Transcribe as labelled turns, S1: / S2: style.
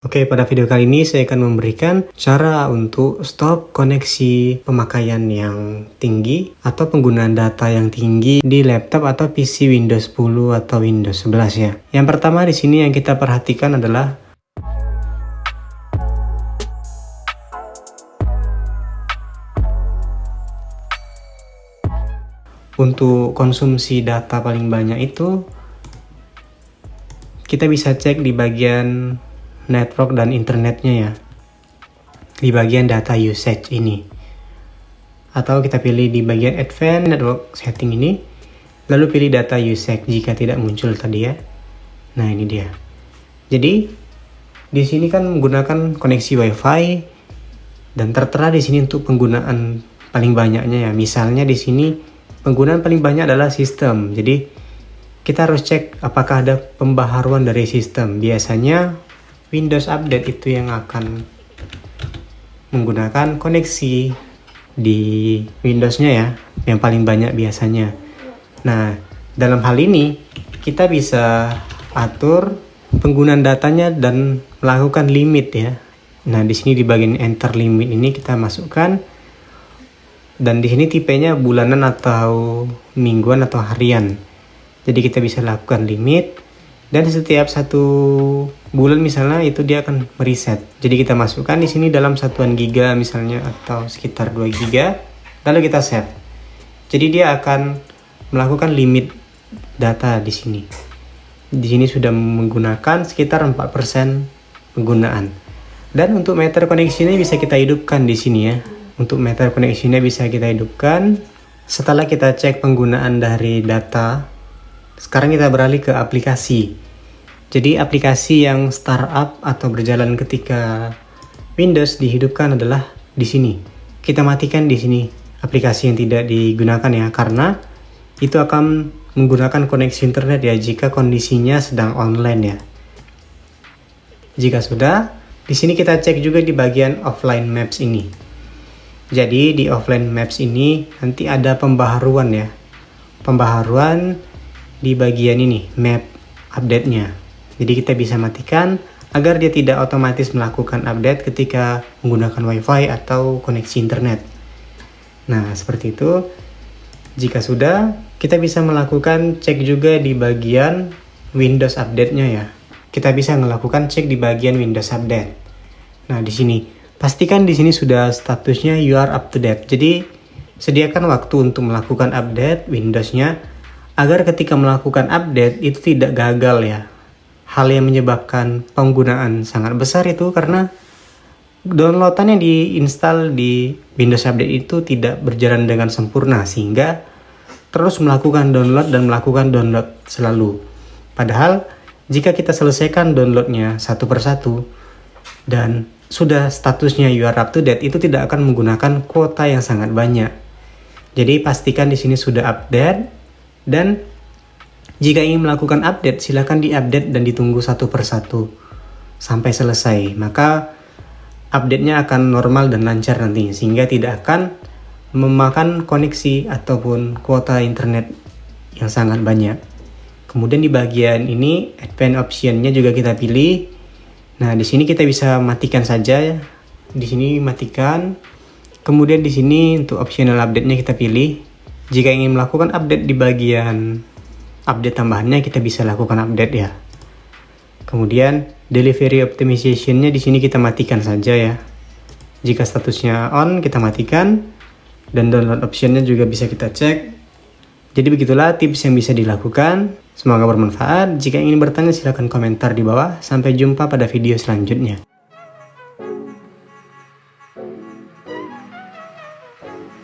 S1: Oke, pada video kali ini saya akan memberikan cara untuk stop koneksi pemakaian yang tinggi atau penggunaan data yang tinggi di laptop atau PC Windows 10 atau Windows 11 ya. Yang pertama di sini yang kita perhatikan adalah untuk konsumsi data paling banyak itu kita bisa cek di bagian network dan internetnya ya, di bagian data usage ini, atau kita pilih di bagian advanced network setting ini, lalu pilih data usage jika tidak muncul tadi ya. Nah ini dia. Jadi di sini kan menggunakan koneksi WiFi dan tertera di sini untuk penggunaan paling banyaknya ya. Misalnya di sini penggunaan paling banyak adalah sistem. Jadi kita harus cek apakah ada pembaharuan dari sistem. Biasanya Windows Update itu yang akan menggunakan koneksi di Windows-nya ya, yang paling banyak biasanya. Nah, dalam hal ini kita bisa atur penggunaan datanya dan melakukan limit ya. Nah, di sini di bagian enter limit ini kita masukkan, dan di sini tipenya bulanan atau mingguan atau harian. Jadi kita bisa lakukan limit, dan setiap satu bulan misalnya itu dia akan mereset. Jadi kita masukkan di sini dalam satuan giga misalnya atau sekitar 2 giga, lalu kita save. Jadi dia akan melakukan limit data di sini. Di sini sudah menggunakan sekitar 4% penggunaan. Dan untuk meter koneksinya bisa kita hidupkan di sini ya. Untuk meter koneksinya bisa kita hidupkan. Setelah kita cek penggunaan dari data, sekarang kita beralih ke aplikasi. Jadi aplikasi yang startup atau berjalan ketika Windows dihidupkan adalah di sini. Kita matikan di sini aplikasi yang tidak digunakan ya, karena itu akan menggunakan koneksi internet ya jika kondisinya sedang online ya. Jika sudah, di sini kita cek juga di bagian offline maps ini. Jadi di offline maps ini nanti ada pembaharuan ya. Pembaharuan di bagian ini, map update-nya. Jadi kita bisa matikan agar dia tidak otomatis melakukan update ketika menggunakan WiFi atau koneksi internet. Nah, seperti itu. Jika sudah, kita bisa melakukan cek juga di bagian Windows update-nya ya. Kita bisa melakukan cek di bagian Windows update. Nah, di sini pastikan di sini sudah statusnya you are up to date. Jadi sediakan waktu untuk melakukan update Windows-nya agar ketika melakukan update itu tidak gagal ya. Hal yang menyebabkan penggunaan sangat besar itu karena downloadan yang diinstal di Windows Update itu tidak berjalan dengan sempurna, sehingga terus melakukan download dan melakukan download selalu. Padahal jika kita selesaikan downloadnya satu persatu dan sudah statusnya you are up to date, itu tidak akan menggunakan kuota yang sangat banyak. Jadi pastikan di sini sudah update. Dan jika ingin melakukan update, silakan diupdate dan ditunggu satu persatu sampai selesai. Maka update-nya akan normal dan lancar nantinya, sehingga tidak akan memakan koneksi ataupun kuota internet yang sangat banyak. Kemudian di bagian ini advanced option-nya juga kita pilih. Nah, di sini kita bisa matikan saja ya. Di sini matikan. Kemudian di sini untuk optional update-nya kita pilih. Jika ingin melakukan update di bagian update tambahannya, kita bisa lakukan update ya. Kemudian delivery optimization-nya di sini kita matikan saja ya. Jika statusnya on, kita matikan, dan download option-nya juga bisa kita cek. Jadi begitulah tips yang bisa dilakukan. Semoga bermanfaat. Jika ingin bertanya silahkan komentar di bawah. Sampai jumpa pada video selanjutnya.